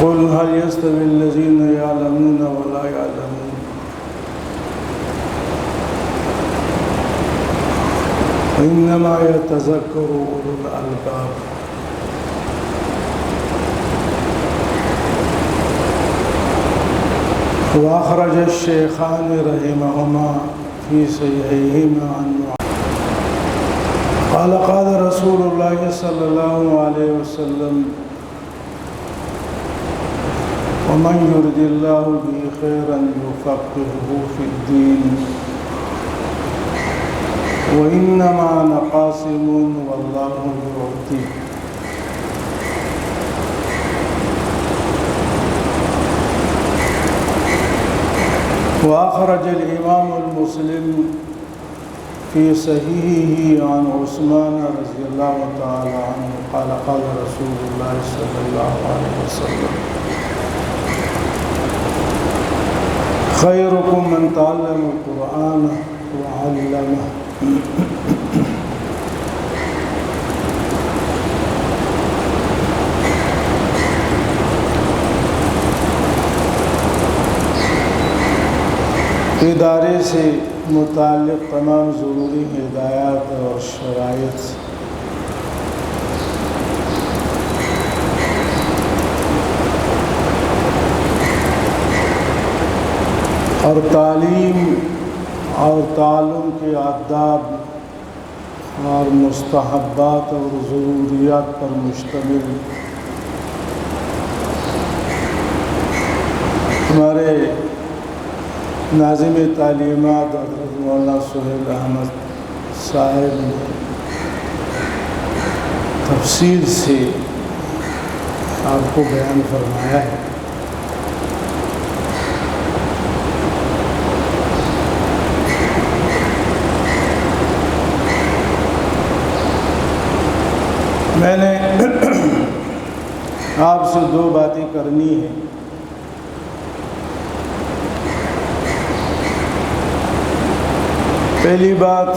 قل هل يستوي الذين يعلمون ولا يعلمون إنما يتذكر أولو الألباب وأخرج الشيخان رحمهما في صحيحهما عن قال قال رسول الله صلى الله عليه وسلم ومن يرد الله به خيرا يفقهه في الدين وإنما أنا قاسم والله يعطي وأخرج الإمام المسلم في صحيحه عن عثمان رضي الله تعالى عنه قال قال رسول الله صلى الله عليه وسلم خيركم من تعلم القرآن وعلمه ادارے سے متعلق تمام ضروری ہدایات اور شرائط اور تعلیم اور تعلم کے آداب اور مستحبات اور ضروریات پر مشتمل ہمارے ناظم تعلیمات حضرت مولانا سہیل احمد صاحب نے تفصیل سے آپ کو بیان فرمایا ہے۔ میں نے آپ سے دو باتیں کرنی ہیں۔ پہلی بات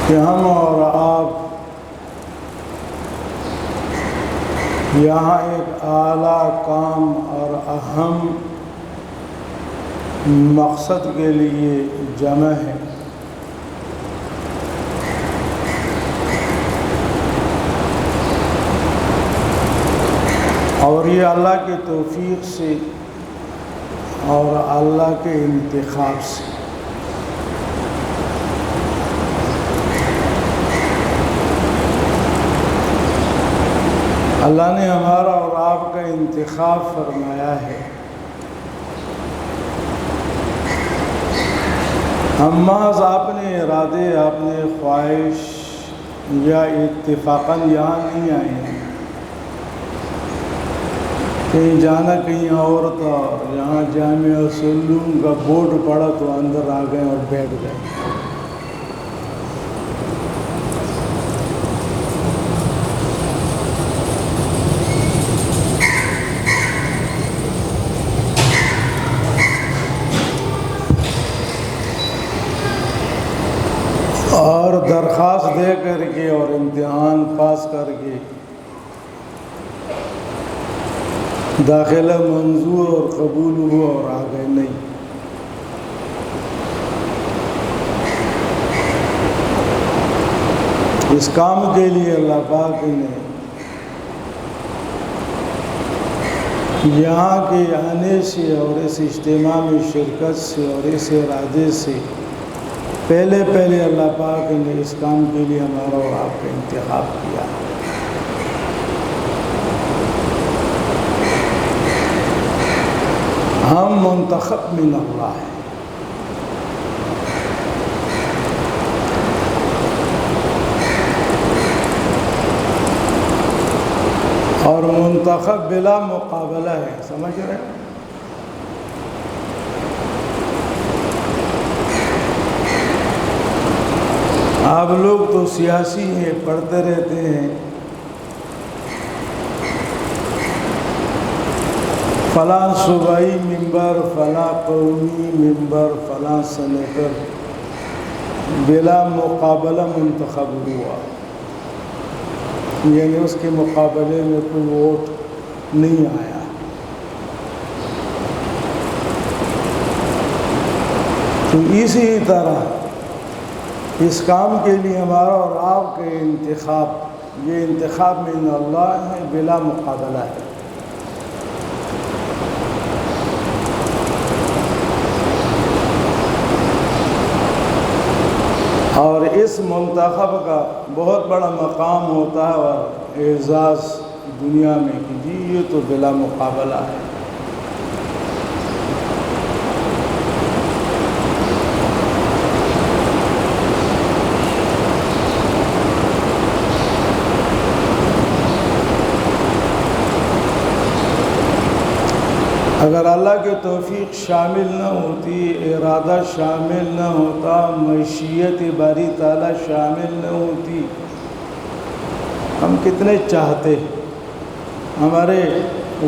کہ ہم اور آپ یہاں ایک اعلیٰ کام اور اہم مقصد کے لیے جمع ہیں، اور یہ اللہ کی توفیق سے اور اللہ کے انتخاب سے۔ اللہ نے ہمارا اور آپ کا انتخاب فرمایا ہے۔ ہم محض اپنے ارادے، اپنے خواہش یا اتفاقاً یہاں نہیں آئے ہیں، کہیں جانا کہیں اور تھا، یہاں جامعہ سلوم کا بورڈ پڑا تو اندر آ گئے اور بیٹھ گئے۔ اور درخواست دے کر کے اور امتحان پاس کر کے داخلہ منظور اور قبول ہوا اور آگے نہیں۔ اس کام کے لیے اللہ پاک نے یہاں کے آنے سے اور اس اجتماع میں شرکت سے اور اس ارادے سے پہلے اللہ پاک نے اس کام کے لیے ہمارا اور آپ کا انتخاب کیا۔ ہم منتخب من اللہ ہیں۔ اور منتخب بلا مقابلہ ہے، سمجھ رہے ہیں؟ آپ لوگ تو سیاسی ہیں، پڑھتے رہتے ہیں، فلاں صوبائی ممبر، فلاں قومی ممبر، فلاں سینیٹر بلا مقابلہ منتخب ہوا۔ یعنی اس کے مقابلے میں کوئی ووٹ نہیں آیا۔ تو اسی طرح اس کام کے لیے ہمارا اور آپ کے انتخاب، یہ انتخاب من اللہ ہے، بلا مقابلہ ہے۔ اور اس منتخب کا بہت بڑا مقام ہوتا ہے اور اعزاز دنیا میں کہ جی یہ تو بلا مقابلہ ہے۔ اگر اللہ کی توفیق شامل نہ ہوتی، ارادہ شامل نہ ہوتا، مشیت باری تعالیٰ شامل نہ ہوتی، ہم کتنے چاہتے، ہمارے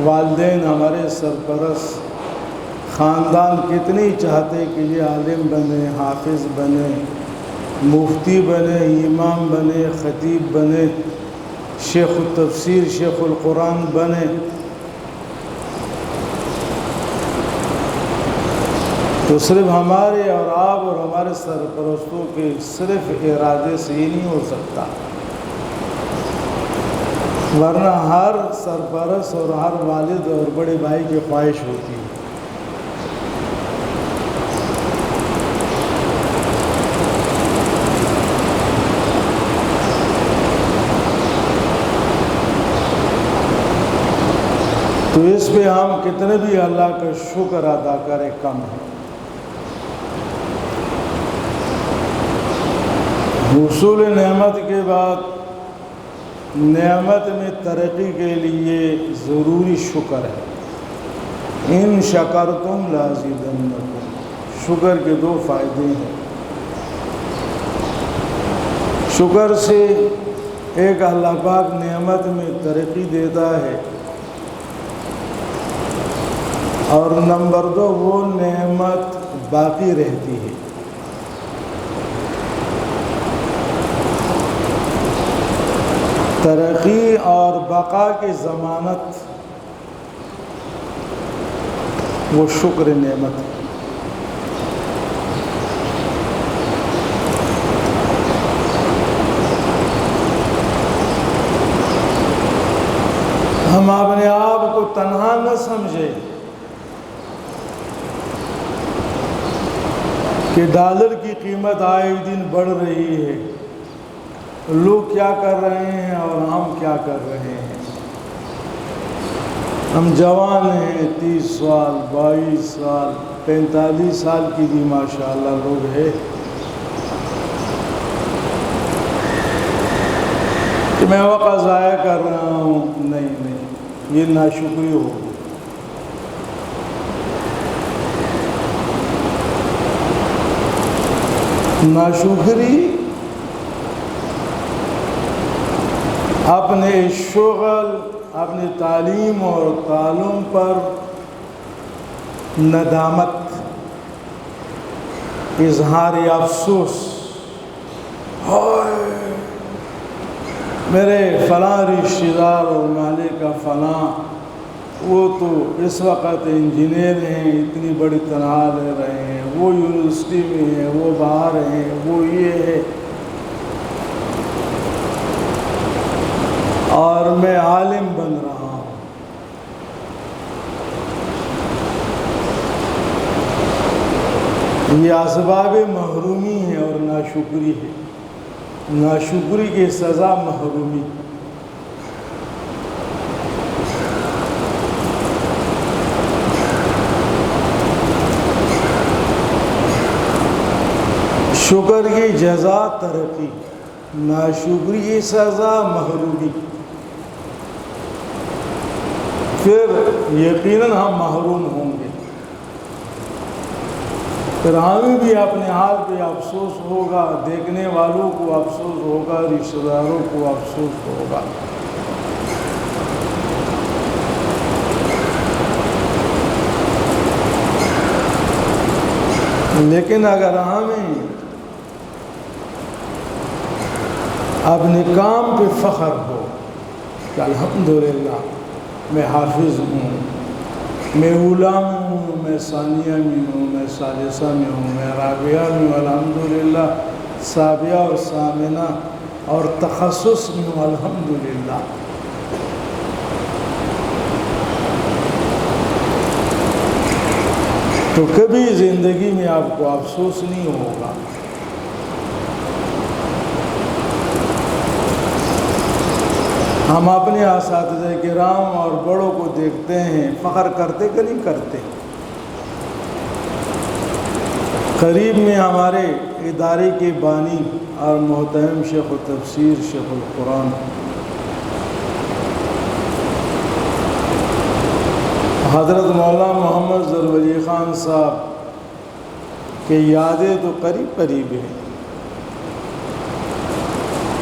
والدین، ہمارے سرپرست خاندان کتنے چاہتے کہ یہ عالم بنے، حافظ بنے، مفتی بنے، امام بنے، خطیب بنے، شیخ التفسیر، شیخ القرآن بنے۔ تو صرف ہمارے اور آپ اور ہمارے سرپرستوں کے صرف ارادے سے ہی نہیں ہو سکتا، ورنہ ہر سرپرست اور ہر والد اور بڑے بھائی کی خواہش ہوتی ہے۔ تو اس پہ ہم کتنے بھی اللہ کا شکر ادا کریں کم ہے۔ حصول نعمت کے بعد نعمت میں ترقی کے لیے ضروری شکر ہے۔ ان شکرتم لازیدنکم، شکر کے دو فائدے ہیں۔ شکر سے ایک اللہ پاک نعمت میں ترقی دیتا ہے، اور نمبر دو وہ نعمت باقی رہتی ہے۔ ترقی اور بقا کی ضمانت وہ شکر نعمت ہے۔ ہم اپنے آپ کو تنہا نہ سمجھے کہ ڈالر کی قیمت آئے دن بڑھ رہی ہے، لوگ کیا کر رہے ہیں اور ہم کیا کر رہے ہیں۔ ہم جوان ہیں، 30 سال، 22 سال، 45 سال کی بھی ماشاءاللہ لوگ ہیں کہ میں وقت ضائع کر رہا ہوں۔ نہیں، یہ ناشکری ہوگی۔ ناشکری اپنے شغل، اپنی تعلیم اور تعلم پر ندامت، اظہار افسوس، میرے فلاں رشتہ دار اور محلے کا فلاں، وہ تو اس وقت انجینئر ہیں، اتنی بڑی تنخواہ لے رہے ہیں، وہ یونیورسٹی میں ہیں، وہ باہر ہیں، وہ یہ ہے، اور میں عالم بن رہا ہوں۔ یہ اسباب محرومی ہے اور ناشکری ہے۔ ناشکری کی سزا محرومی۔ شکر کی جزا ترقی، ناشکری کی سزا محرومی۔ پھر یقیناً ہم محروم ہوں گے، پھر ہمیں بھی اپنے حال پہ افسوس ہوگا، دیکھنے والوں کو افسوس ہوگا، رشتہ داروں کو افسوس ہوگا۔ لیکن اگر ہمیں اپنے کام پہ فخر ہو، کہ الحمدللہ میں حافظ ہوں، میں اولا میں ہوں، میں ثانیہ میں ہوں، میں ثالثہ میں ہوں، میں رابعہ میں ہوں الحمدللہ، سابعہ اور ثامنہ اور تخصص میں ہوں الحمدللہ۔ تو کبھی زندگی میں آپ کو افسوس نہیں ہوگا۔ ہم اپنے اساتذہ کرام اور بڑوں کو دیکھتے ہیں، فخر کرتے کہ نہیں کرتے؟ قریب میں ہمارے ادارے کے بانی اور محترم شیخ التفسیر شیخ القرآن حضرت مولانا محمد ظفر علی خان صاحب کی یادیں تو قریب قریب ہیں۔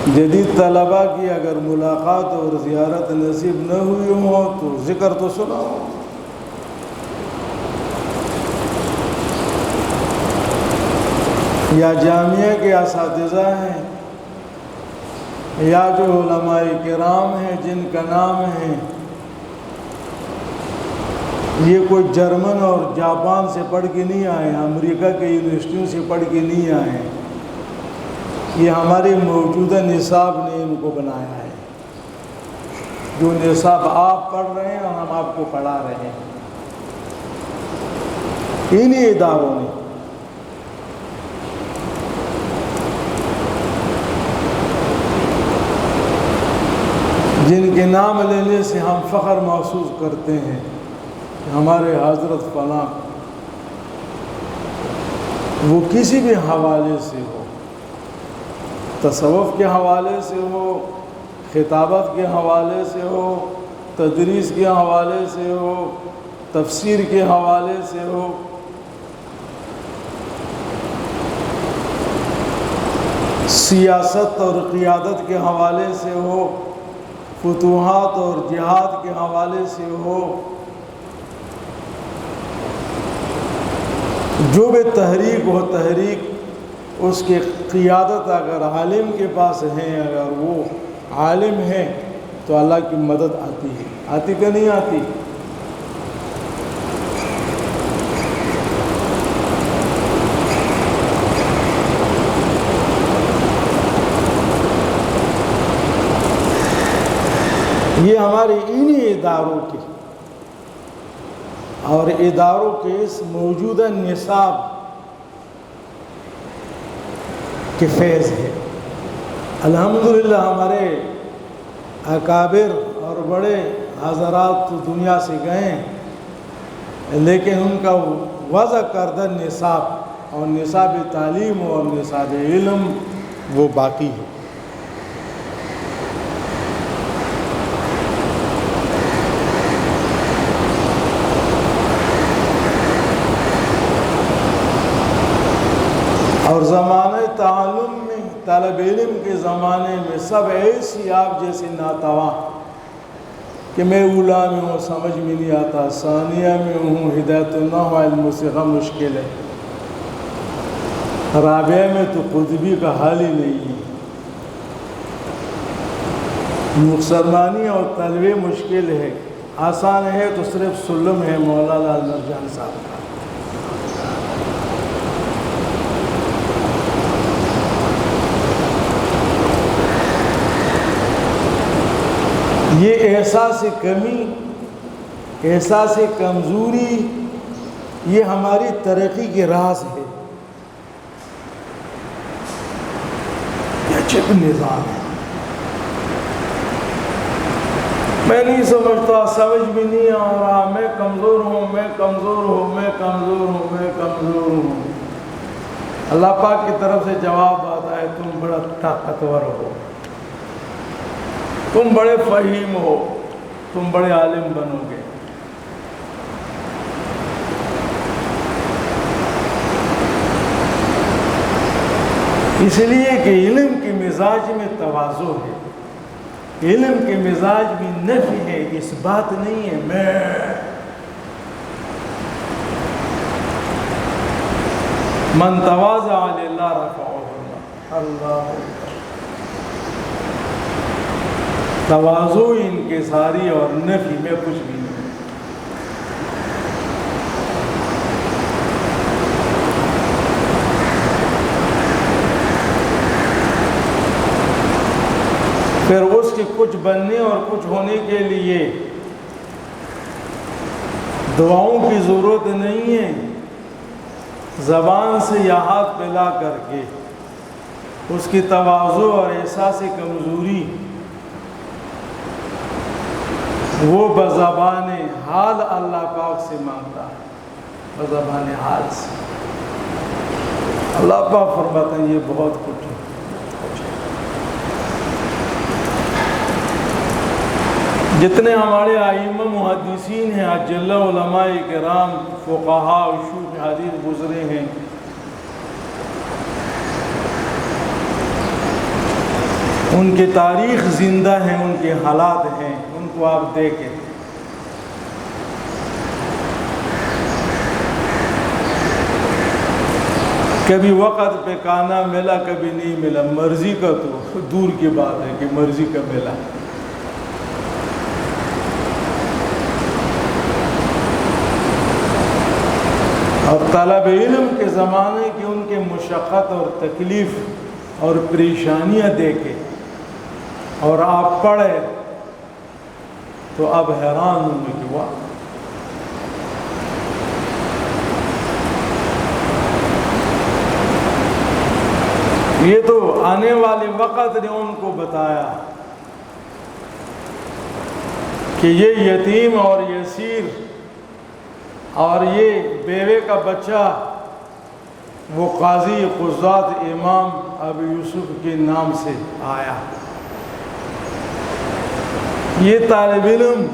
جدید طلباء کی اگر ملاقات اور زیارت نصیب نہ ہوئی ہو تو ذکر تو سنا ہو۔ یا جامعہ کے اساتذہ ہیں یا جو علماء کرام ہیں جن کا نام ہے، یہ کوئی جرمن اور جاپان سے پڑھ کے نہیں آئے، امریکہ کے یونیورسٹیوں سے پڑھ کے نہیں آئے، یہ ہمارے موجودہ نصاب نے ان کو بنایا ہے۔ جو نصاب آپ پڑھ رہے ہیں اور ہم آپ کو پڑھا رہے ہیں، انہی اداروں نے۔ جن کے نام لینے سے ہم فخر محسوس کرتے ہیں کہ ہمارے حضرت فلاں، وہ کسی بھی حوالے سے ہو، تصوف کے حوالے سے ہو، خطابت کے حوالے سے ہو، تدریس کے حوالے سے ہو، تفسیر کے حوالے سے ہو، سیاست اور قیادت کے حوالے سے ہو، فتوحات اور جہاد کے حوالے سے ہو، جو بھی تحریک ہو، تحریک اس کی قیادت اگر عالم کے پاس ہے، اگر وہ عالم ہے تو اللہ کی مدد آتی ہے، آتی کہ نہیں آتی؟ یہ ہمارے انہی اداروں کی اور اداروں کے اس موجودہ نصاب کے فیض ہے۔ الحمدللہ ہمارے اکابر اور بڑے حضرات تو دنیا سے گئے، لیکن ان کا وضع کردہ نصاب اور نصاب تعلیم اور نصاب علم وہ باقی ہے۔ اور زمانہ تعلم میں، طالب علم کے زمانے میں سب ایسی آپ جیسے ناتواں کہ میں اولا میں ہوں سمجھ میں نہیں آتا، ثانیہ میں ہوں ہدایت نہ ہو علم سیکھا مشکل ہے، رابعہ میں تو قطبی کا حال ہی نہیں ہے، مسلمانی اور طلبے مشکل ہے، آسان ہے تو صرف سلم ہے مولانا لال مرجان صاحب کا۔ یہ احساس کمی، احساس کمزوری، یہ ہماری ترقی کے راز ہے۔ یہ عجیب نظام ہے، میں نہیں سمجھتا، سمجھ بھی نہیں آ رہا، میں کمزور ہوں، میں کمزور ہوں، میں کمزور ہوں، میں کمزور ہوں۔ اللہ پاک کی طرف سے جواب آتا ہے تم بڑا طاقتور ہو، تم بڑے فہیم ہو، تم بڑے عالم بنو گے۔ اس لیے کہ علم کے مزاج میں تواضع ہے، علم کے مزاج میں نفی ہے، اس بات نہیں ہے میں۔ من تواضع للہ رفعہ اللہ۔ تواضع انکساری اور نفی میں کچھ بھی نہیں. پھر اس کے کچھ بننے اور کچھ ہونے کے لیے دعاؤں کی ضرورت نہیں ہے. زبان سے یا ہاتھ پھیلا کر کے اس کی تواضع اور احساس کمزوری وہ بزبان حال اللہ پاک سے مانگتا ہے. بزبان حال سے اللہ پاک فرماتے ہیں یہ بہت کچھ ہے. جتنے ہمارے ائمہ محدثین ہیں اجلہ علماء کرام فقہاء شیوخ حدیث گزرے ہیں، ان کی تاریخ زندہ ہیں، ان کے حالات ہیں، ان کو آپ دیکھیں. کبھی وقت پہ کھانا ملا کبھی نہیں ملا، مرضی کا تو دور کی بات ہے کہ مرضی کا ملا. اور طالب علم کے زمانے کی ان کے مشقت اور تکلیف اور پریشانیاں دیکھے اور آپ پڑھے تو اب حیران ہوں گے کہ واہ، یہ تو آنے والے وقت نے ان کو بتایا کہ یہ یتیم اور یسیر اور یہ بیوے کا بچہ وہ قاضی قضات امام ابو یوسف کے نام سے آیا. یہ طالب علم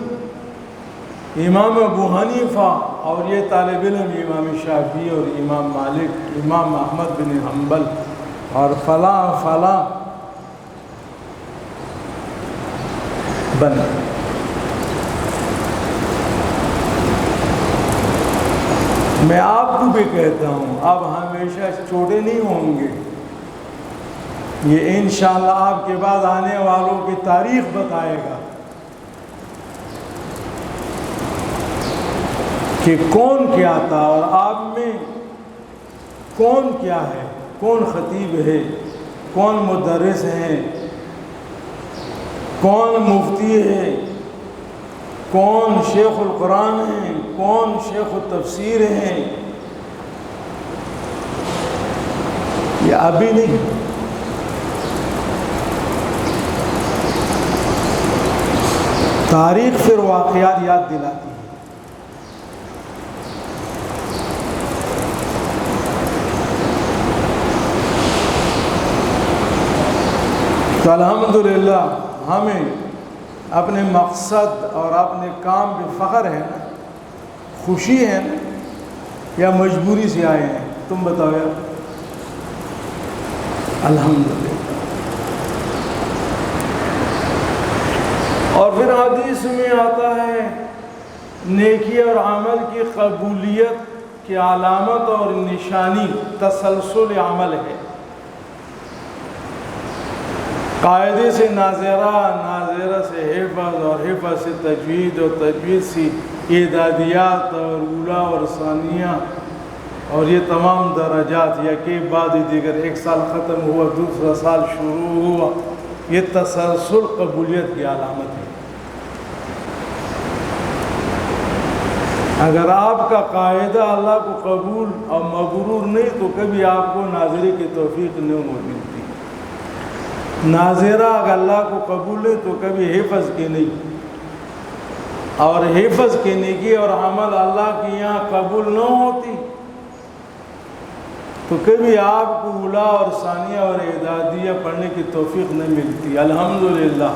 امام ابو حنیفہ اور یہ طالب علم امام شافعی اور امام مالک امام احمد بن حنبل اور فلاں فلاں بن. میں آپ کو بھی کہتا ہوں اب ہمیشہ چھوٹے نہیں ہوں گے. یہ انشاءاللہ آپ کے بعد آنے والوں کی تاریخ بتائے گا کہ کون کیا تھا اور آپ میں کون کیا ہے، کون خطیب ہے، کون مدرس ہے، کون مفتی ہے، کون شیخ القرآن ہیں، کون شیخ التفسیر ہیں. یہ ابھی نہیں، تاریخ پھر واقعات یاد دلاتی ہے. تو الحمدللہ ہمیں اپنے مقصد اور اپنے کام پہ فخر ہے نا، خوشی ہے نا، یا مجبوری سے آئے ہیں؟ تم بتاؤ یار. الحمدللہ. اور پھر حدیث میں آتا ہے نیکی اور عمل کی قبولیت کی علامت اور نشانی تسلسل عمل ہے. قاعدے سے ناظرہ، ناظرہ سے حفظ اور حفظ سے تجوید اور تجوید سے اعدادیات اور اولا اور ثانیہ اور یہ تمام درجات یا کہ بعد دیگر ایک سال ختم ہوا دوسرا سال شروع ہوا، یہ تسلسل قبولیت کی علامت ہے. اگر آپ کا قاعدہ اللہ کو قبول اور مغرور نہیں تو کبھی آپ کو ناظرے کی توفیق نہیں ملتی. ناظرہ اگر اللہ کو قبول ہے تو کبھی حفظ کی نہیں، اور حفظ کی نیکی اور عمل اللہ کی یہاں قبول نہ ہوتی تو کبھی آپ کو اولا اور ثانیہ اور اعدادیہ پڑھنے کی توفیق نہیں ملتی. الحمدللہ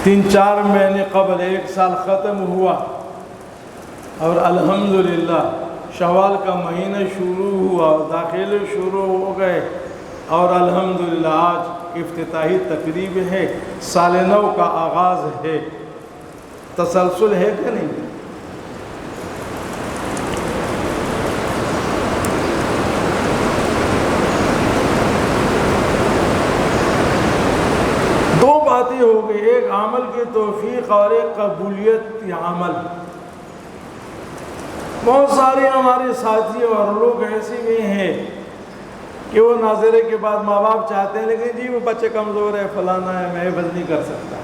3-4 مہینے قبل 1 سال ختم ہوا اور الحمدللہ شوال کا مہینہ شروع ہوا، داخلے شروع ہو گئے اور الحمدللہ آج افتتاحی تقریب ہے، سال نو کا آغاز ہے. تسلسل ہے کہ نہیں؟ باتیں ہو گئی، ایک عمل کی توفیق اور ایک قبولیت عمل۔ بہت سارے ہمارے ساتھی اور لوگ ایسے بھی ہیں کہ وہ ناظرے کے بعد ماں باپ چاہتے ہیں لیکن جی وہ بچے کمزور ہے، فلانا ہے، میں حفظ نہیں کر سکتا۔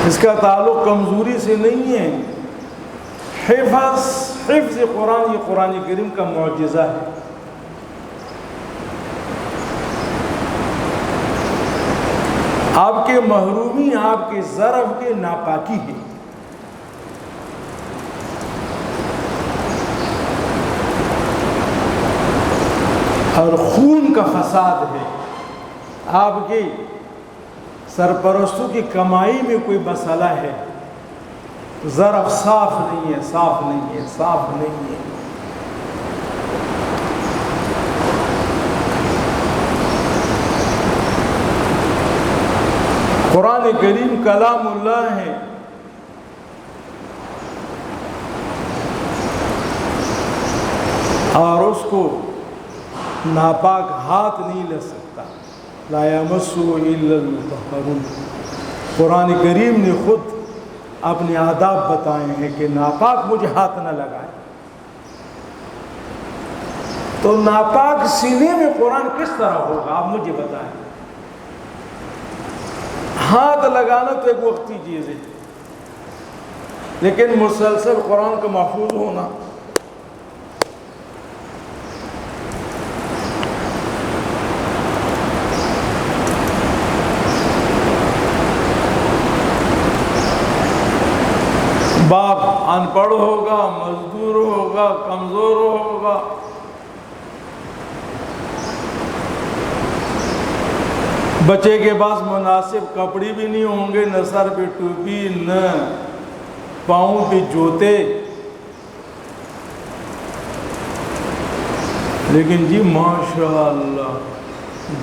اس کا تعلق کمزوری سے نہیں ہے۔ حفظ قرآن، یہ قرآن کریم کا معجزہ ہے۔ آپ کے محرومی، آپ کے ضرب کے ناپاکی ہے۔ اور خون کا فساد ہے۔ آپ کی سرپرستوں کی کمائی میں کوئی مسئلہ ہے، ضرب صاف نہیں ہے، صاف نہیں ہے، صاف نہیں ہے۔ قرآن کریم کلام اللہ ہے، اور اس کو ناپاک ہاتھ نہیں لے سکتا۔ لا یمسہ الا المطہرون۔ قرآن کریم نے خود اپنے آداب بتائے ہیں کہ ناپاک مجھے ہاتھ نہ لگائے۔ تو ناپاک سینے میں قرآن کس طرح ہوگا آپ مجھے بتائیں۔ ہاتھ لگانا تو ایک وقتی چیز ہے، لیکن مسلسل قرآن کا محفوظ ہونا، باپ ان پڑھ ہوگا، مزدور ہوگا، کمزور ہوگا، بچے کے پاس مناسب کپڑے بھی نہیں ہوں گے، نہ سر پہ ٹوپی، نہ پاؤں پہ جوتے، لیکن جی ماشاءاللہ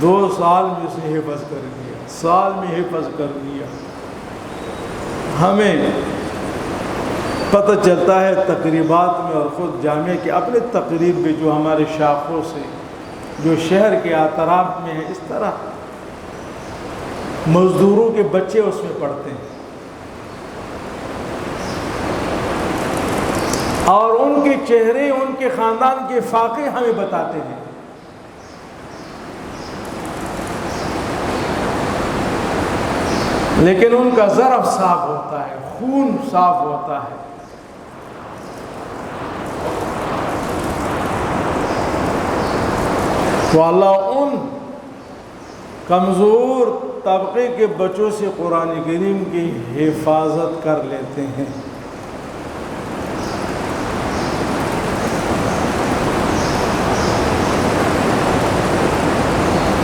2 سال میں سے حفظ کر دیا، سال میں حفظ کر دیا۔ ہمیں پتہ چلتا ہے تقریبات میں اور خود جامعہ کے اپنے تقریب میں جو ہمارے شاخوں سے جو شہر کے اطراف میں ہے، اس طرح مزدوروں کے بچے اس میں پڑھتے ہیں، اور ان کے چہرے، ان کے خاندان کے فاقے ہمیں بتاتے ہیں۔ لیکن ان کا ضرب صاف ہوتا ہے، خون صاف ہوتا ہے۔ تو اللہ ان کمزور طبقے کے بچوں سے قرآن کریم کی حفاظت کر لیتے ہیں۔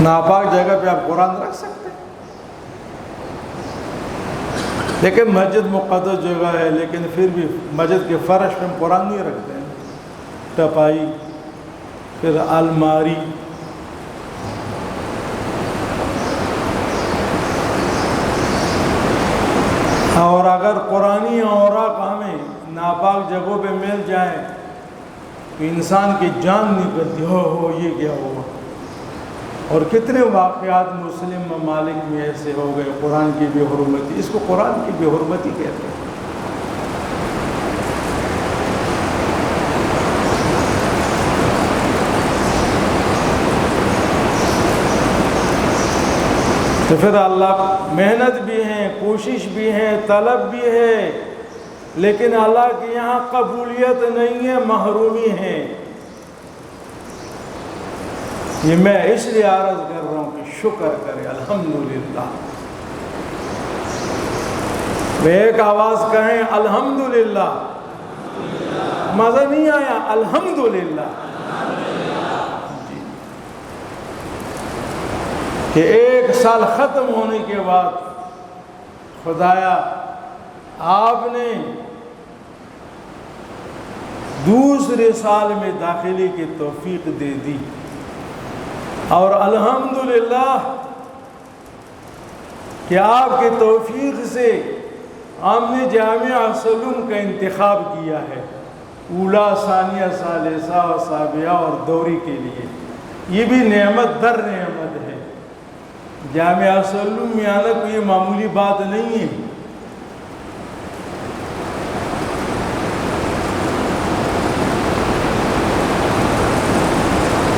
ناپاک جگہ پہ آپ قرآن رکھ سکتے ہیں، لیکن مسجد مقدس جگہ ہے، لیکن پھر بھی مسجد کے فرش پہ ہم قرآن نہیں رکھتے ہیں، ٹپائی، پھر الماری، اور اگر قرآنی اوراق ہمیں ناپاک جگہوں پہ مل جائیں تو انسان کی جان نکلتی ہو یہ کیا ہوا۔ اور کتنے واقعات مسلم ممالک میں ایسے ہو گئے، قرآن کی بے حرمتی، اس کو قرآن کی بے حرمتی کہتے ہیں۔ تو پھر اللہ محنت بھی ہے، کوشش بھی ہے، طلب بھی ہے، لیکن اللہ کے یہاں قبولیت نہیں ہے، محرومی ہے۔ یہ میں اس لیے عرض کر رہا ہوں کہ شکر کرے الحمدللہ۔ ایک آواز کہیں الحمدللہ، مزہ نہیں آیا؟ الحمدللہ کہ 1 سال ختم ہونے کے بعد خدایا آپ نے دوسرے سال میں داخلے کی توفیق دے دی، اور الحمدللہ کہ آپ کی توفیق سے ہم نے جامعہ سلوم کا انتخاب کیا ہے۔ اولا، ثانیہ، ثالثہ و سابعہ اور دوری کے لیے، یہ بھی نعمت در نعمت ہے۔ جامعہ سلم میں آنا کوئی معمولی بات نہیں ہے۔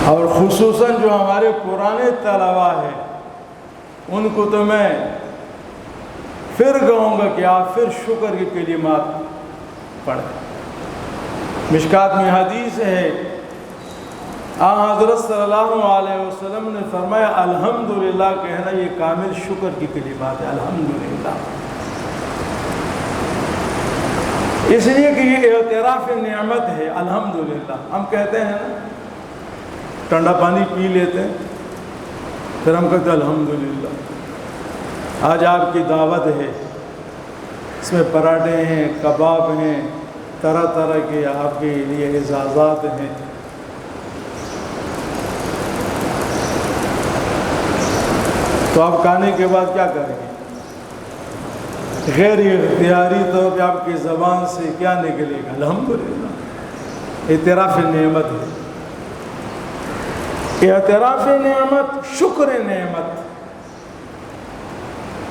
اور خصوصاً جو ہمارے پرانے طلباء ہیں ان کو تو میں پھر کہوں گا کہ آپ پھر شکر کے کلمات پڑھیں۔ مشکات میں حدیث ہے، حضرت صلی اللہ علیہ وسلم نے فرمایا الحمدللہ کہنا یہ کامل شکر کی کلمات ہے، الحمدللہ، اس لیے کہ یہ اعتراف نعمت ہے۔ الحمدللہ ہم کہتے ہیں نا، ٹھنڈا پانی پی لیتے ہیں پھر ہم کہتے ہیں الحمدللہ۔ آج آپ کی دعوت ہے، اس میں پراٹھے ہیں، کباب ہیں، طرح طرح کے آپ کے لیے اعزازات ہیں۔ تو آپ کھانے کے بعد کیا کریں گے؟ غیر اختیاری طور پہ آپ کی زبان سے کیا نکلے گا؟ الحمدللہ۔ اعتراف نعمت ہے، اعتراف نعمت، شکر نعمت،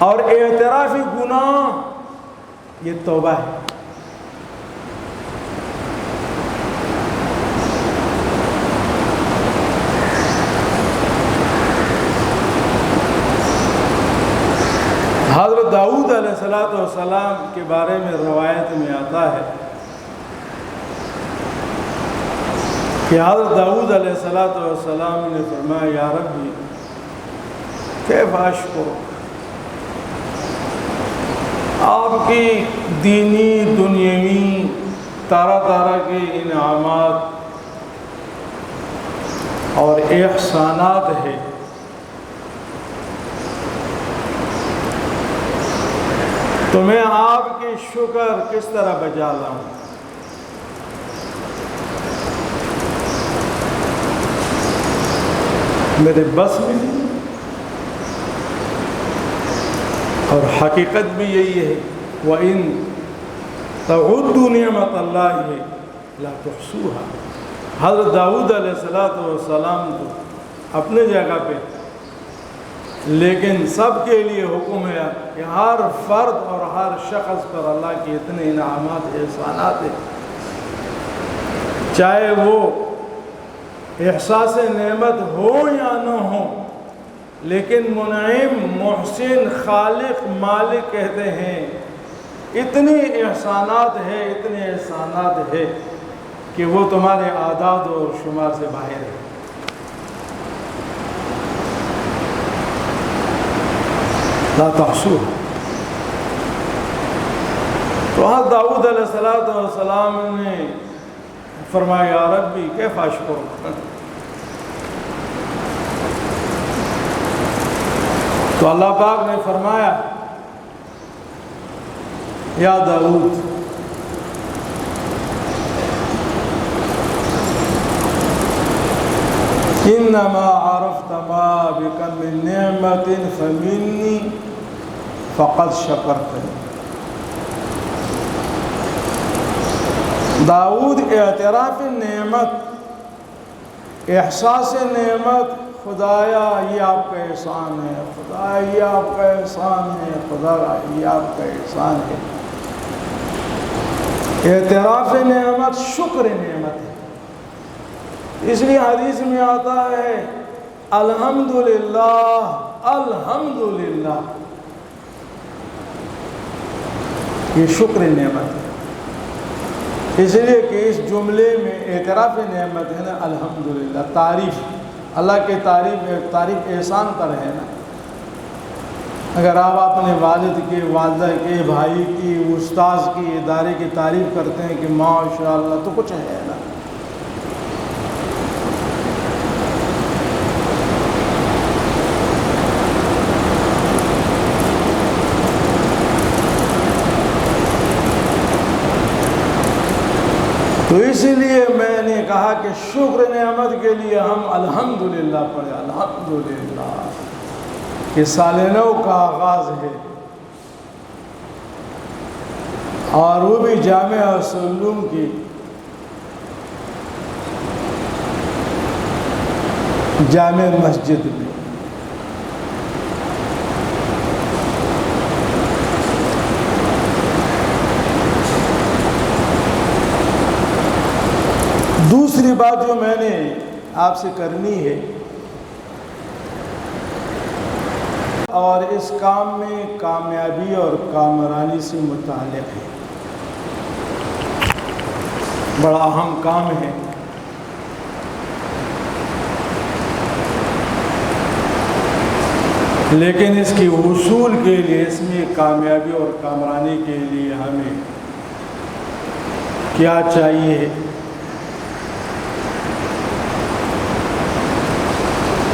اور اعتراف گناہ یہ توبہ ہے۔ حضرت داؤد علیہ السلام کے بارے میں روایت میں آتا ہے کہ حضرت داؤد علیہ السلام نے فرمایا یا ربی کیف اشکر، آپ کی دینی دنیاوی طرح طرح کے انعامات اور احسانات ہیں، تو میں آپ کی شکر کس طرح بجا لاؤں؟ میرے بس میں نہیں۔ اور حقیقت بھی یہی ہے، وَإِن تَعُدُّوا نِعْمَةَ اللَّهِ لَا تُحْصُوهَا۔ حضرت داؤد علیہ السلام تو اپنے جگہ پہ، لیکن سب کے لیے حکم ہے کہ ہر فرد اور ہر شخص پر اللہ کے اتنے انعامات احسانات ہیں، چاہے وہ احساس نعمت ہو یا نہ ہو، لیکن منعم، محسن، خالق، مالک کہتے ہیں اتنے احسانات ہیں، اتنے احسانات ہیں کہ وہ تمہارے اعداد و شمار سے باہر ہے۔ لا تحصوها۔ تو حضرت داؤد علیہ السلام نے فرمایا یا ربی کیف اشکر، تو اللہ پاک نے فرمایا یا داؤد انما عرفت ما بك من نعمة فمني فقد شکرتنی۔ داؤد اعتراف نعمت، احساس نعمت، خدایا یہ آپ کا احسان ہے، خدایا یہ آپ کا احسان ہے، خدایا یہ آپ کا احسان ہے۔ اعتراف نعمت شکر نعمت ہے۔ اس لیے حدیث میں آتا ہے الحمدللہ، الحمدللہ، یہ شکر نعمت ہے۔ اس لیے کہ اس جملے میں اعتراف نعمت ہے نا، الحمدللہ، تعریف، اللہ کے تعریف احسان پر ہے نا۔ اگر آپ اپنے والد کے، والدہ کے، بھائی کی، استاذ کی، ادارے کی تعریف کرتے ہیں کہ ماشاءاللہ، تو کچھ ہے نا۔ تو اسی لیے میں نے کہا کہ شکر نعمت کے لیے ہم الحمدللہ پڑھیں، الحمدللہ۔ یہ سال نو کا آغاز ہے، اور وہ بھی جامعہ العلوم کی جامع مسجد میں۔ دوسری بات جو میں نے آپ سے کرنی ہے، اور اس کام میں کامیابی اور کامرانی سے متعلق ہے، بڑا اہم کام ہے۔ لیکن اس کی حصول کے لیے، اس میں کامیابی اور کامرانی کے لیے ہمیں کیا چاہیے؟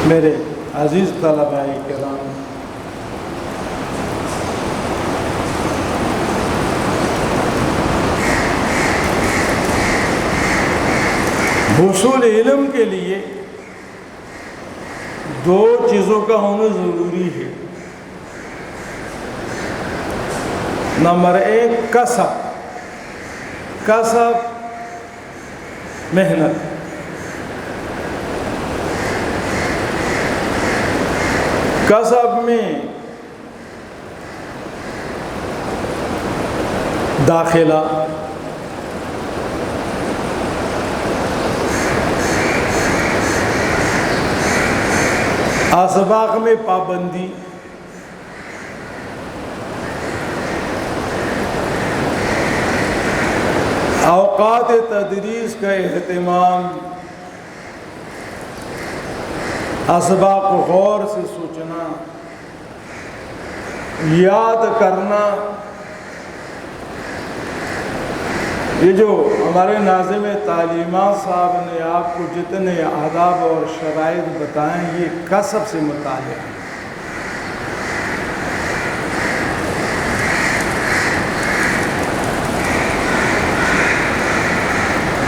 میرے عزیز طلباء کرام، حصول علم کے لیے دو چیزوں کا ہونا ضروری ہے۔ نمبر ایک کسب محنت۔ کسب میں داخلہ، اسباق میں پابندی، اوقات تدریس کا اہتمام، اسباق کو غور سے سوچنا، یاد کرنا۔ یہ جو ہمارے ناظم تعلیمات صاحب نے آپ کو جتنے آداب اور شرائط بتائیں، یہ کسب سے متعلق ہے۔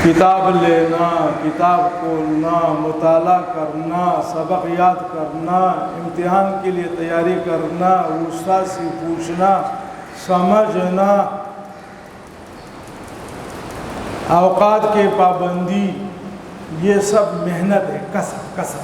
کتاب لینا، کتاب کھولنا، مطالعہ کرنا، سبق یاد کرنا، امتحان کے لیے تیاری کرنا، استاد سے پوچھنا، سمجھنا، اوقات کی پابندی، یہ سب محنت ہے، کسب۔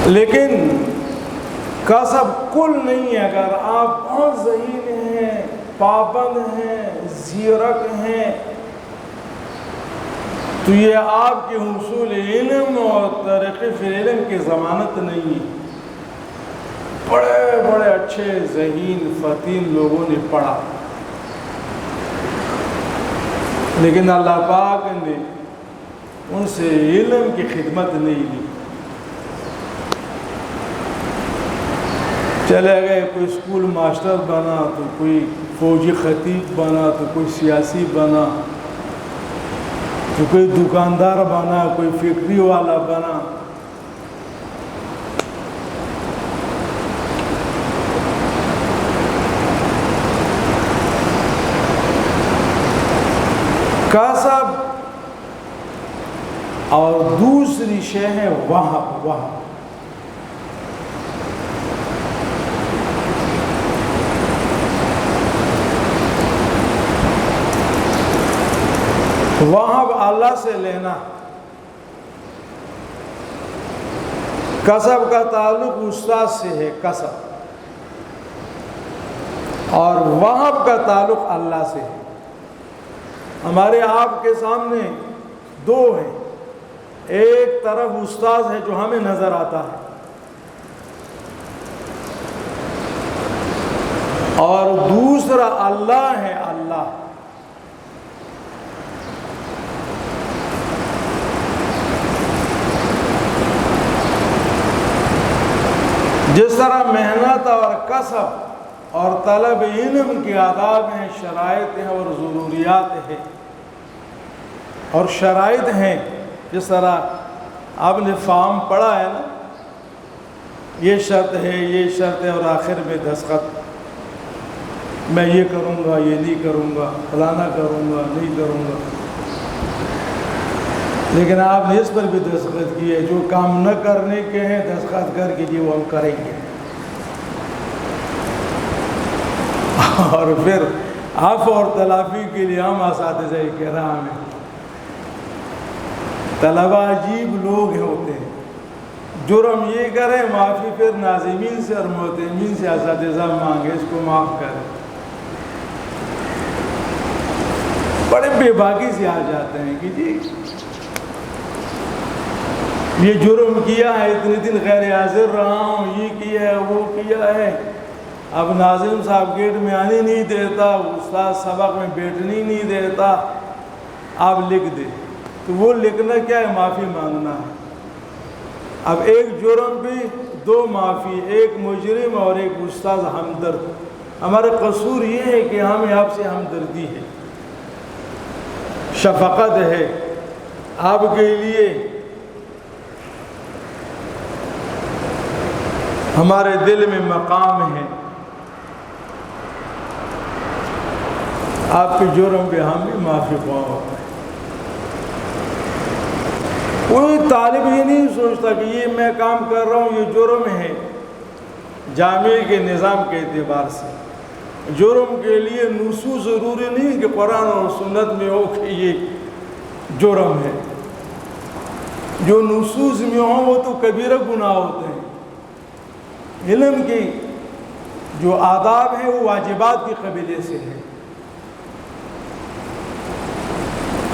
لیکن کسب کل نہیں ہے۔ اگر آپ بہت ذہین ہیں، پابند ہیں، زیرک ہیں، تو یہ آپ کے حصول علم اور ترقی فی علم کی ضمانت نہیں ہے۔ بڑے بڑے اچھے ذہین فطین لوگوں نے پڑھا، لیکن اللہ پاک نے ان سے علم کی خدمت نہیں لی۔ چلے گئے، کوئی اسکول ماسٹر بنا، تو کوئی فوجی خطیب بنا، تو کوئی سیاسی بنا، تو کوئی دکاندار بنا، کوئی فیکٹری والا بنا۔ کسب اور دوسری شے ہے وہب۔ وہب اللہ سے لینا۔ کسب کا تعلق استاد سے ہے، کسب، اور وہب کا تعلق اللہ سے ہے۔ ہمارے آپ کے سامنے دو ہیں، ایک طرف استاد ہے جو ہمیں نظر آتا ہے، اور دوسرا اللہ ہے، اللہ۔ جس طرح محنت اور کسب اور طلب علم کے آداب ہیں، شرائط ہیں اور ضروریات ہیں اور شرائط ہیں، جس طرح آپ نے فارم پڑھا ہے نا، یہ شرط ہے، یہ شرط ہے، اور آخر میں دستخط، میں یہ کروں گا، یہ نہیں کروں گا، فلانا کروں گا، نہیں کروں گا۔ لیکن آپ نے اس پر بھی دستخط کیے، جو کام نہ کرنے کے ہیں دستخط کر کے جی وہ ہم کریں گے، اور پھر عفو اور تلافی کے لیے ہم اساتذہ کرام ہیں۔ طلبہ عجیب لوگ ہوتے ہیں، جرم یہ کریں معافی پھر ناظمین سے اور محترمین سے اساتذہ مانگے اس کو معاف کریں، بڑے بے باکی سے آ جاتے ہیں کہ جی یہ جرم کیا ہے، اتنے دن غیر حاضر رہا ہوں، یہ کیا ہے وہ کیا ہے، اب ناظم صاحب گیٹ میں آنے نہیں دیتا، استاد سبق میں بیٹھنے نہیں دیتا، آپ لکھ دیں، تو وہ لکھنا کیا ہے؟ معافی مانگنا ہے۔ اب ایک جرم بھی دو معافی، ایک مجرم اور ایک استاد ہمدرد۔ ہمارا قصور یہ ہے کہ ہمیں آپ سے ہمدردی ہے، شفقت ہے، آپ کے لیے ہمارے دل میں مقام ہے، آپ کے جرم پہ ہم بھی معافی خواہ ہوتے ہیں۔ کوئی طالب یہ نہیں سوچتا کہ یہ میں کام کر رہا ہوں یہ جرم ہے، جامعہ کے نظام کے اعتبار سے جرم کے لیے نصوص ضروری نہیں کہ قرآن اور سنت میں ہو کہ یہ جرم ہے، جو نصوص میں ہوں وہ تو کبیرہ گناہ ہوتے ہیں۔ علم کی جو آداب ہیں وہ واجبات کے قبیلے سے ہیں،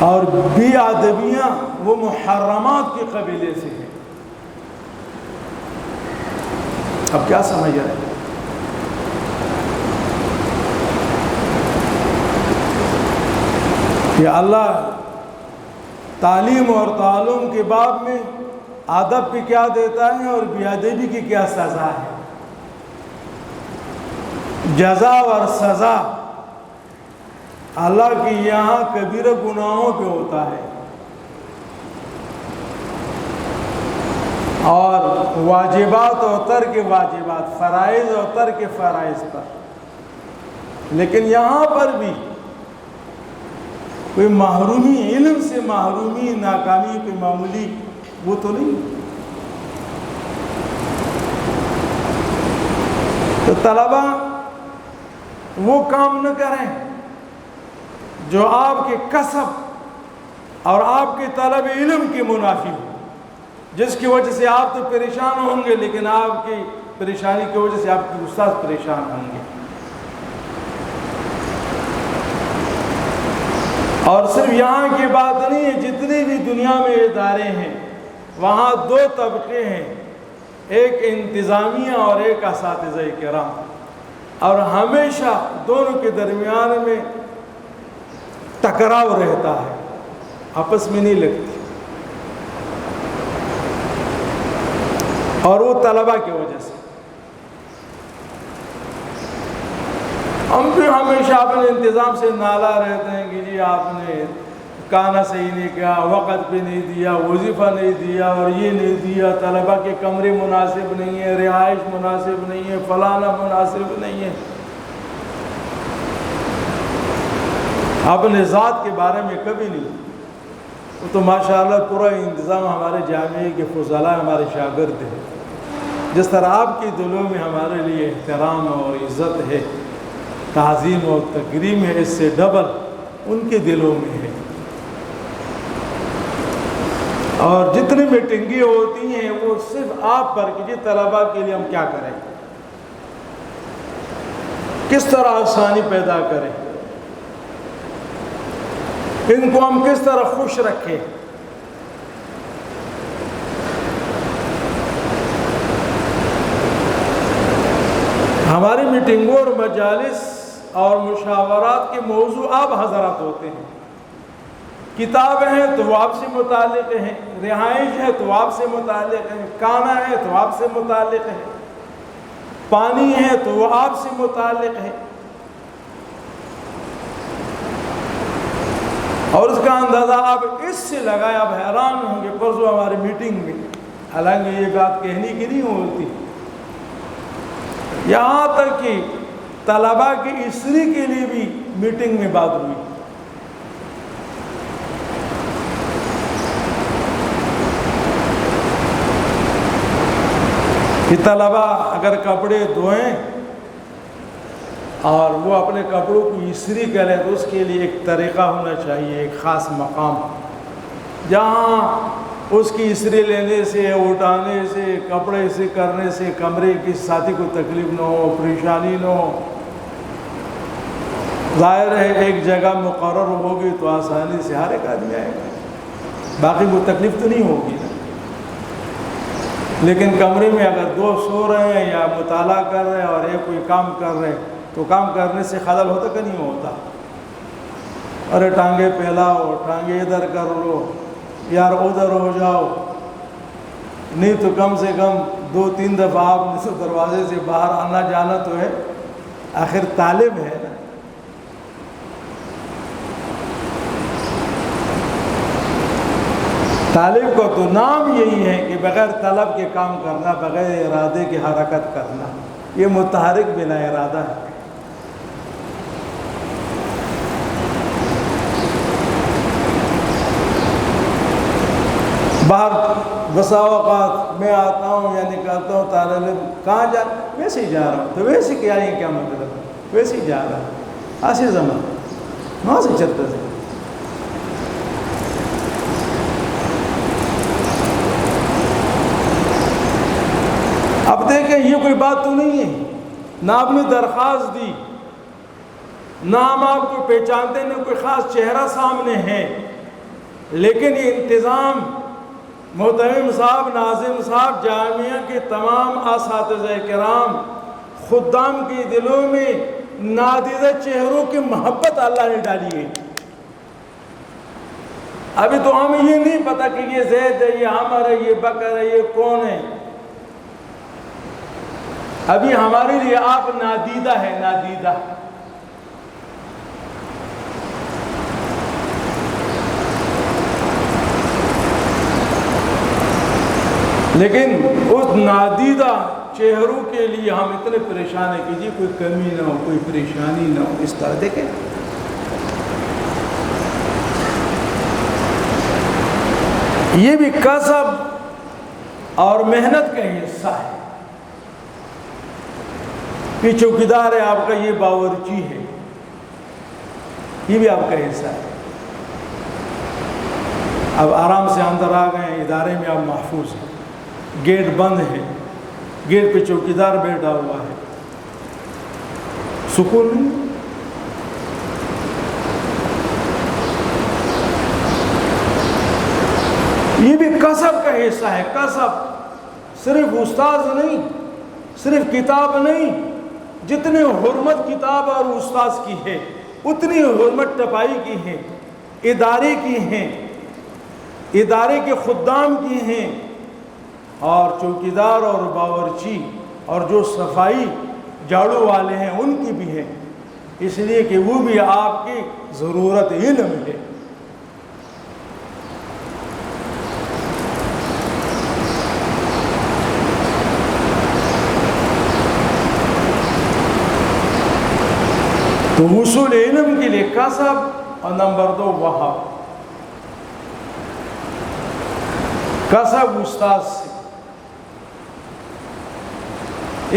اور بے ادبیاں وہ محرمات کے قبیلے سے ہیں۔ اب کیا سمجھ رہے ہیں؟ کہ اللہ تعلیم اور تعلم کے باب میں ادب پہ کیا دیتا ہے اور بے ادبی کی کیا سزا ہے، جزا اور سزا اللہ کی یہاں کبیرہ گناہوں پہ ہوتا ہے، اور واجبات اور ترک واجبات، فرائض اور ترک فرائض پر۔ لیکن یہاں پر بھی کوئی محرومی، علم سے محرومی، ناکامی پہ معمولی وہ تو نہیں۔ تو طلبہ وہ کام نہ کریں جو آپ کے کسب اور آپ کے طلب علم کے منافی ہو، جس کی وجہ سے آپ تو پریشان ہوں گے، لیکن آپ کی پریشانی کی وجہ سے آپ کے استاد پریشان ہوں گے۔ اور صرف یہاں کی بات نہیں ہے، جتنے بھی دنیا میں ادارے ہیں وہاں دو طبقے ہیں، ایک انتظامیہ اور ایک اساتذہ کرام، اور ہمیشہ دونوں کے درمیان میں ٹکراؤ رہتا ہے، آپس میں نہیں لگتی، اور وہ طلبہ کی وجہ سے۔ ہم بھی ہمیشہ اپنے انتظام سے نالا رہتے ہیں کہ جی آپ نے کھانا صحیح نہیں کیا، وقت پہ نہیں دیا، وظیفہ نہیں دیا، اور یہ نہیں دیا، طلبہ کے کمرے مناسب نہیں ہے، رہائش مناسب نہیں ہے، فلانا مناسب نہیں ہے۔ اپنے ذات کے بارے میں کبھی نہیں۔ وہ تو ماشاءاللہ پورا انتظام ہمارے جامعہ کے فضلاء ہمارے شاگرد ہیں، جس طرح آپ کے دلوں میں ہمارے لیے احترام اور عزت ہے، تعظیم اور تکریم ہے، اس سے ڈبل ان کے دلوں میں ہے۔ اور جتنی میٹنگیں ہوتی ہیں وہ صرف آپ پر کہ طلباء کے لیے ہم کیا کریں، کس طرح آسانی پیدا کریں، ان کو ہم کس طرح خوش رکھیں۔ ہماری میٹنگوں اور مجالس اور مشاورات کے موضوع آپ حضرات ہوتے ہیں۔ کتاب ہے تو وہ آپ سے متعلق ہیں، رہائش ہے تو آپ سے متعلق ہے، کھانا ہے تو آپ سے متعلق ہے، پانی ہے تو وہ آپ سے متعلق ہے، اور اس کا اندازہ آپ اس سے لگائیں، آپ حیران ہوں گے۔ پرسوں ہماری میٹنگ میں، حالانکہ یہ بات کہنے کی نہیں ہوتی، یہاں تک کہ طلباء کی استری کے لیے بھی میٹنگ میں بات ہوئی، کہ طلبہ اگر کپڑے دھوئیں اور وہ اپنے کپڑوں کو استری کریں تو اس کے لیے ایک طریقہ ہونا چاہیے، ایک خاص مقام جہاں اس کی استری لینے سے، اٹھانے سے، کپڑے استری کرنے سے کمرے کے ساتھی کو تکلیف نہ ہو، پریشانی نہ ہو۔ ظاہر ہے ایک جگہ مقرر ہوگی تو آسانی سے ہر ایک آدمی آئے گا، باقی وہ تکلیف تو نہیں ہوگی نا۔ لیکن کمرے میں اگر دو سو رہے ہیں یا مطالعہ کر رہے ہیں اور ایک کوئی کام کر رہے ہیں تو کام کرنے سے خلل ہوتا کہ نہیں ہوتا؟ ارے ٹانگیں پھیلاؤ، ٹانگیں ادھر کر لو، یار ادھر ہو جاؤ، نہیں تو کم سے کم 2-3 دفعہ آپ نے دروازے سے باہر آنا جانا تو ہے، آخر طالب ہے نا۔ طالب کا تو نام یہی ہے کہ بغیر طلب کے کام کرنا، بغیر ارادے کی حرکت کرنا، یہ متحرک بلا ارادہ ہے۔ باہر بسا اوقات میں آتا ہوں یا نکلتا ہوں، طالب علم کہاں جا، ویسے ہی جا رہا ہوں، تو ویسے کیا ہے، کیا مطلب، ویسے ہی جا رہا ہے، ایسے زمان وہاں سے چلتا سے۔ اب دیکھیں یہ کوئی بات تو نہیں ہے، نہ آپ نے درخواست دی، نہ ہم آپ کو پہچانتے، نہ کوئی خاص چہرہ سامنے ہے، لیکن یہ انتظام محترم صاحب، ناظم صاحب، جامعہ کے تمام اساتذہ کرام، خدام کے دلوں میں نادیدہ چہروں کی محبت اللہ نے ڈالی ہے۔ ابھی تو ہمیں یہ نہیں پتا کہ یہ زید ہے، یہ عمر ہے، یہ بکر ہے، یہ کون ہے۔ ابھی ہمارے لیے آپ نادیدہ ہے، نادیدہ۔ لیکن اس نادیدہ چہروں کے لیے ہم اتنے پریشان ہیں کہ جی کوئی کمی نہ ہو، کوئی پریشانی نہ ہو، اس طرح دیکھیں۔ یہ بھی کسب اور محنت کا حصہ ہے۔ یہ چوکیدار ہے آپ کا، یہ باورچی ہے، یہ بھی آپ کا حصہ ہے۔ اب آرام سے اندر آ گئے ہیں، ادارے میں آپ محفوظ ہیں، گیٹ بند ہے، گیٹ پہ چوکیدار بیٹھا ہوا ہے، سکون نہیں۔ یہ بھی کسب کا حصہ ہے، کسب صرف استاذ نہیں، صرف کتاب نہیں، جتنے حرمت کتاب اور استاذ کی ہے اتنی حرمت ٹپائی کی ہے، ادارے کی ہیں، ادارے کے خدام کی ہیں، اور چوکیدار اور باورچی اور جو صفائی جھاڑو والے ہیں ان کی بھی ہے، اس لیے کہ وہ بھی آپ کی ضرورت علم ہے۔ تو حصول علم کے لیے کسب، اور نمبر 2 وہب، کسب استاذ سے۔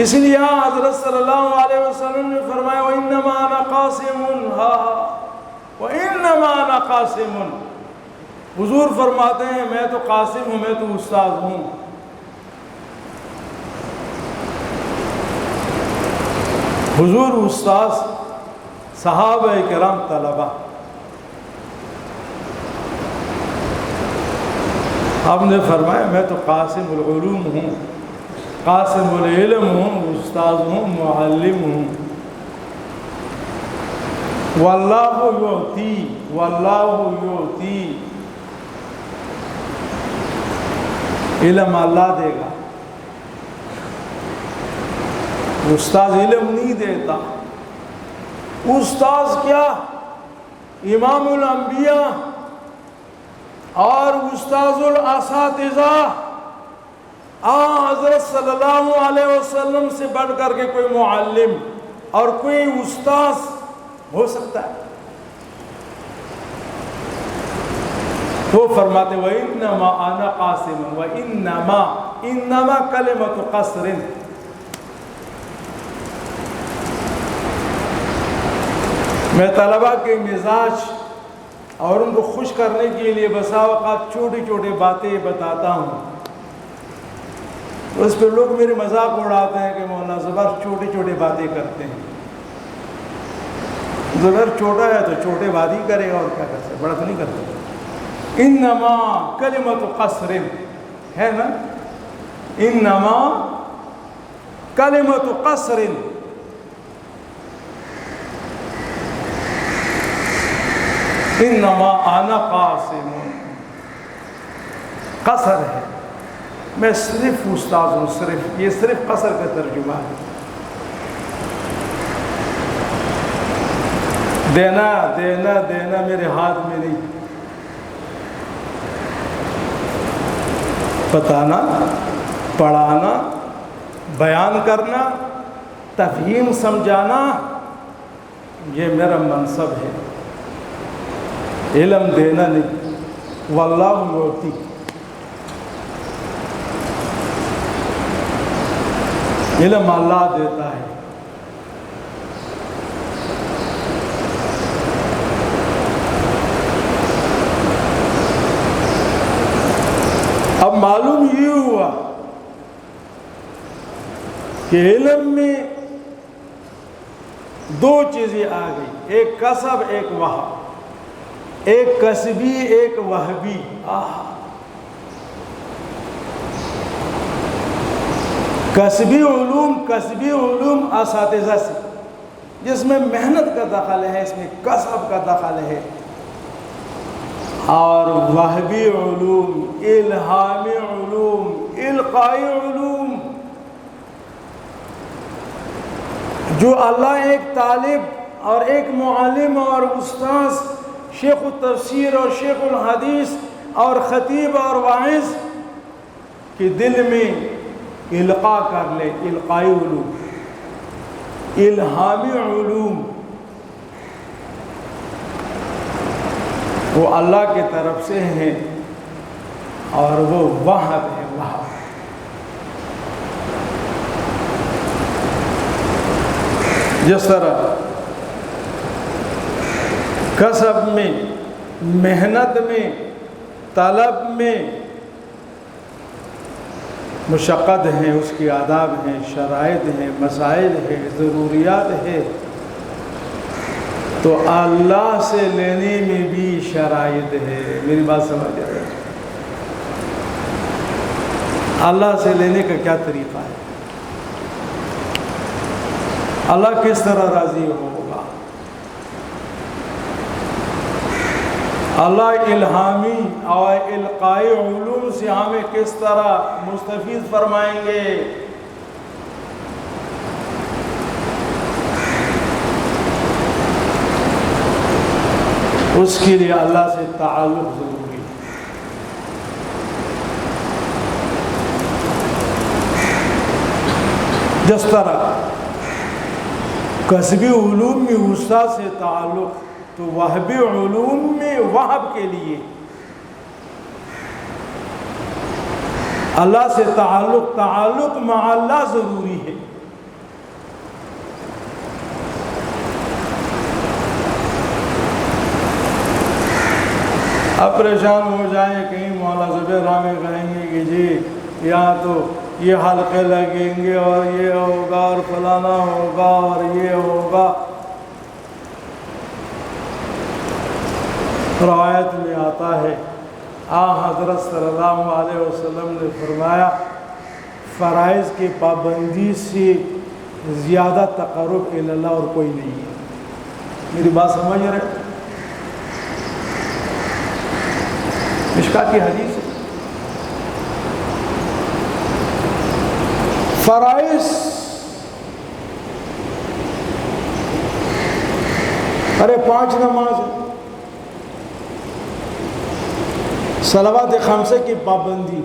اس لیے حضرت صلی اللہ علیہ وسلم نے فرمایا وَإِنَّمَا أَنَا قَاسِمٌ وَإِنَّمَا أَنَا قَاسِمٌ۔ حضور فرماتے ہیں میں تو قاسم ہوں، میں تو استاذ ہوں۔ حضور استاذ، صحابہ کرام طلبہ، آپ نے فرمایا میں تو قاسم العلوم ہوں، قاسم العلم ہوں، استاذ ہوں، معلم ہوں۔ واللہ یعطی، واللہ یعطی، علم اللہ دے گا، استاذ علم نہیں دیتا۔ استاذ کیا، امام الانبیاء اور استاذ الاساتذہ، حضرت صلی اللہ علیہ وسلم سے بڑھ کر کے کوئی معلم اور کوئی استاذ ہو سکتا ہے؟ وہ فرماتے وَإِنَّمَا أَنَا قَاسِمٌ وَإِنَّمَا انما کلمۃ قصر. میں طلبا کے مزاج اور ان کو خوش کرنے کے لیے بسا اوقات چھوٹی چھوٹی باتیں بتاتا ہوں. اس پہ لوگ میرے مذاق اڑاتے ہیں کہ مولانا زبر چھوٹی چھوٹی باتیں کرتے ہیں. زبر چھوٹا ہے تو چھوٹے بات ہی کرے گا اور کیا کر سکتے, بڑا تو نہیں کرتا. انما کلمۃ قصر ہے نا, انما کلمۃ قصر. انما انا قاسم, قصر ہے, میں صرف استاد ہوں, صرف یہ صرف قصر کا ترجمہ ہے. دینا دینا دینا میرے ہاتھ میں نہیں, بتانا, پڑھانا, بیان کرنا, تفہیم سمجھانا, یہ میرا منصب ہے. علم دینا نہیں. واللہ یعطی, علم اللہ دیتا ہے. اب معلوم یہ ہوا کہ علم میں دو چیزیں آ گئی, ایک کسب ایک وہب, ایک کسبی ایک وہبی. کسبی علوم اساتذہ سے, جس میں محنت کا دخل ہے, اس میں کسب کا دخل ہے. اور وہبی علوم, الہامی علوم, القائی علوم, جو اللہ ایک طالب اور ایک معلم اور استاذ, شیخ التفسیر اور شیخ الحدیث اور خطیب اور واعظ کے دل میں القاء کر لے. القائی علوم, الہامی علوم, وہ اللہ کی طرف سے ہیں اور وہ وہب ہے. وہب جس طرح کسب میں, محنت میں, طلب میں مشقت ہے, اس کی آداب ہیں, شرائط ہیں, مسائل ہے, ضروریات ہے, تو اللہ سے لینے میں بھی شرائط ہے. میری بات سمجھ آ رہی ہے؟ اللہ سے لینے کا کیا طریقہ ہے, اللہ کس طرح راضی ہوگا, اللہ الہامی اور القائی علوم سے ہمیں کس طرح مستفید فرمائیں گے. اس کے لیے اللہ سے تعلق ضروری ہے. جس طرح کسبی علوم میں استاد سے تعلق, تو وہبی علوم میں وہب کے لیے اللہ سے تعلق مع اللہ ضروری ہے. اب پریشان ہو جائیں, کہیں مولانا زبیر ہمیں کہیں گے کہ جی یہاں تو یہ حلقے لگیں گے اور یہ ہوگا اور فلانا ہوگا اور یہ ہوگا. روایت میں آتا ہے حضرت صلی اللہ علیہ وسلم نے فرمایا, فرائض کی پابندی سے زیادہ تقرب الی اللہ اور کوئی نہیں ہے. میری بات سمجھ رہے؟ مشکات کی حدیث ہے. فرائض, ارے 5 نماز ہے, صلوات 5 کی پابندی,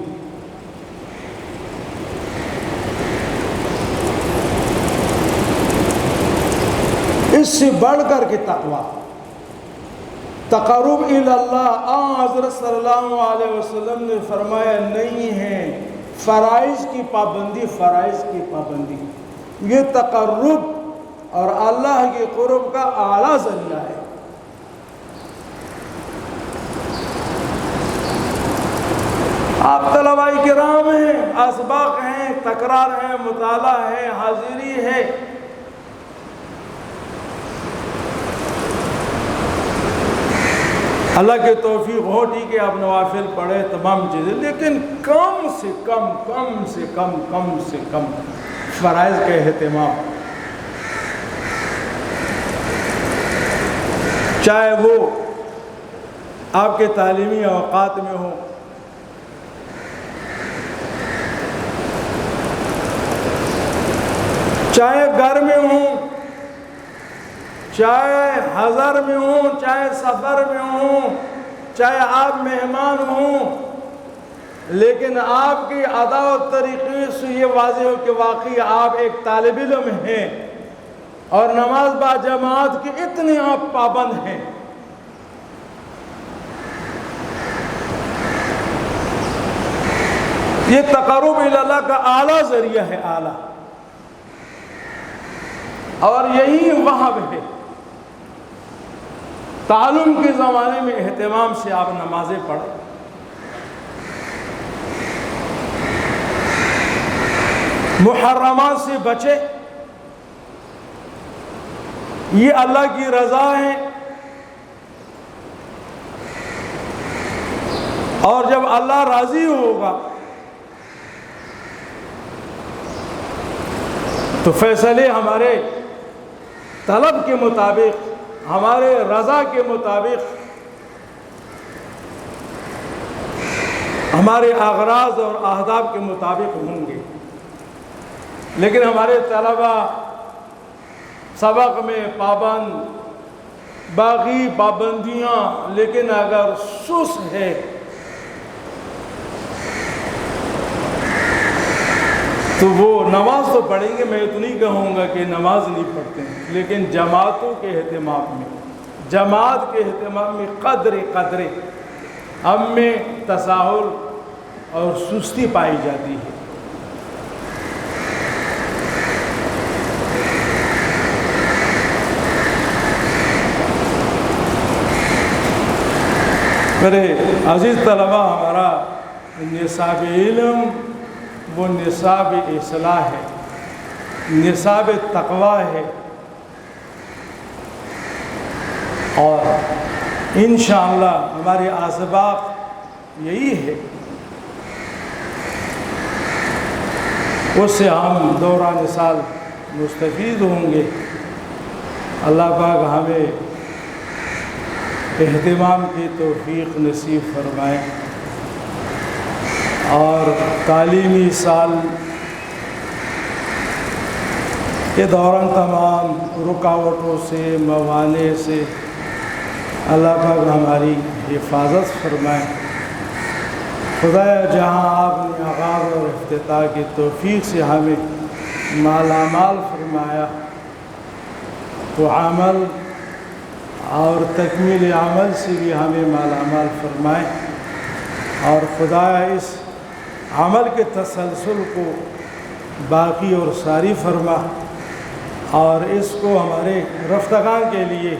اس سے بڑھ کر کے تقویٰ, تقرب الی اللہ. حضرت صلی اللہ علیہ وسلم نے فرمایا نہیں ہے فرائض کی پابندی، فرائض کی پابندی یہ تقرب اور اللہ کے قرب کا اعلیٰ ذریعہ ہے۔ آپ طلباء کرام ہیں، اسباق ہیں، تکرار ہے، مطالعہ ہے، حاضری ہے، اللہ کے توفیق ہو ٹھیک ہے، آپ نوافل پڑھے تمام چیزیں، لیکن کم سے کم فرائض کا اہتمام، چاہے وہ آپ کے تعلیمی اوقات میں ہو، چاہے گھر میں ہوں، چاہے حضر میں ہوں، چاہے سفر میں ہوں، چاہے آپ مہمان ہوں، لیکن آپ کی ادا و طریقے سے یہ واضح ہو کہ واقعی آپ ایک طالب علم ہیں اور نماز با جماعت کی اتنے آپ پابند ہیں۔ یہ تقرب الی اللہ کا اعلیٰ ذریعہ ہے، اعلیٰ، اور یہی وہب ہے۔ تعلم کے زمانے میں اہتمام سے آپ نمازیں پڑھیں، محرمات سے بچے، یہ اللہ کی رضا ہے، اور جب اللہ راضی ہوگا تو فیصلے ہمارے طلب کے مطابق، ہمارے رضا کے مطابق، ہمارے اغراض اور اہداف کے مطابق ہوں گے۔ لیکن ہمارے طلبہ سبق میں پابند، باقی پابندیاں، لیکن اگر سست ہے تو وہ نماز تو پڑھیں گے، میں اتنی کہوں گا کہ نماز نہیں پڑھتے ہیں، لیکن جماعتوں کے اہتمام میں، جماعت کے اہتمام میں قدر ہم میں تساہل اور سستی پائی جاتی ہے۔ میرے عزیز طلبہ، ہمارا نصاب علم وہ نصاب اصلاح ہے، نصاب تقوی ہے، اور انشاءاللہ ہمارے اسباق یہی ہے، اس سے ہم دوران سال مستفید ہوں گے۔ اللہ پاک ہمیں اہتمام کی توفیق نصیب فرمائے، اور تعلیمی سال کے دوران تمام رکاوٹوں سے، موانع سے اللہ پاک ہماری حفاظت فرمائے۔ خدایا جہاں آپ نے آغاز اور افتتاح کی توفیق سے ہمیں مالا مال فرمایا، تو عمل اور تکمیل عمل سے بھی ہمیں مالا مال فرمائے، اور خدایا اس عمل کے تسلسل کو باقی اور ساری فرما، اور اس کو ہمارے رفتگان کے لیے،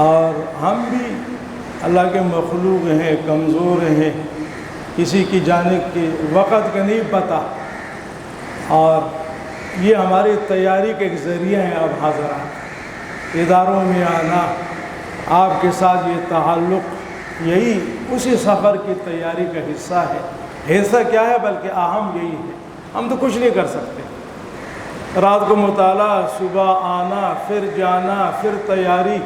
اور ہم بھی اللہ کے مخلوق ہیں، کمزور ہیں، کسی کی جانب کے وقت کا نہیں پتہ، اور یہ ہماری تیاری کا ایک ذریعہ ہے۔ اب حضرات، اداروں میں آنا، آپ کے ساتھ یہ تعلق، یہی اسی سفر کی تیاری کا حصہ ہے۔ حصہ کیا ہے بلکہ اہم یہی ہے، ہم تو کچھ نہیں کر سکتے۔ رات کو مطالعہ، صبح آنا، پھر جانا، پھر تیاری،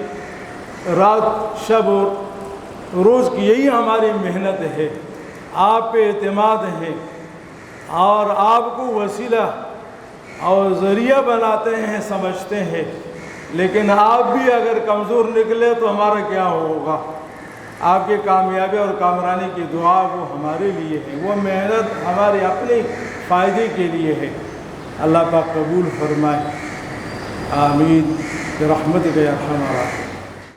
رات شب اور روز کی یہی ہماری محنت ہے۔ آپ پہ اعتماد ہے، اور آپ کو وسیلہ اور ذریعہ بناتے ہیں، سمجھتے ہیں، لیکن آپ بھی اگر کمزور نکلے تو ہمارا کیا ہوگا؟ آپ کی کامیابی اور کامرانی کی دعا وہ ہمارے لیے ہے، وہ محنت ہمارے اپنے فائدے کے لیے ہے۔ اللہ پاک قبول فرمائے، آمین برحمتک یا ارحم الراحمین۔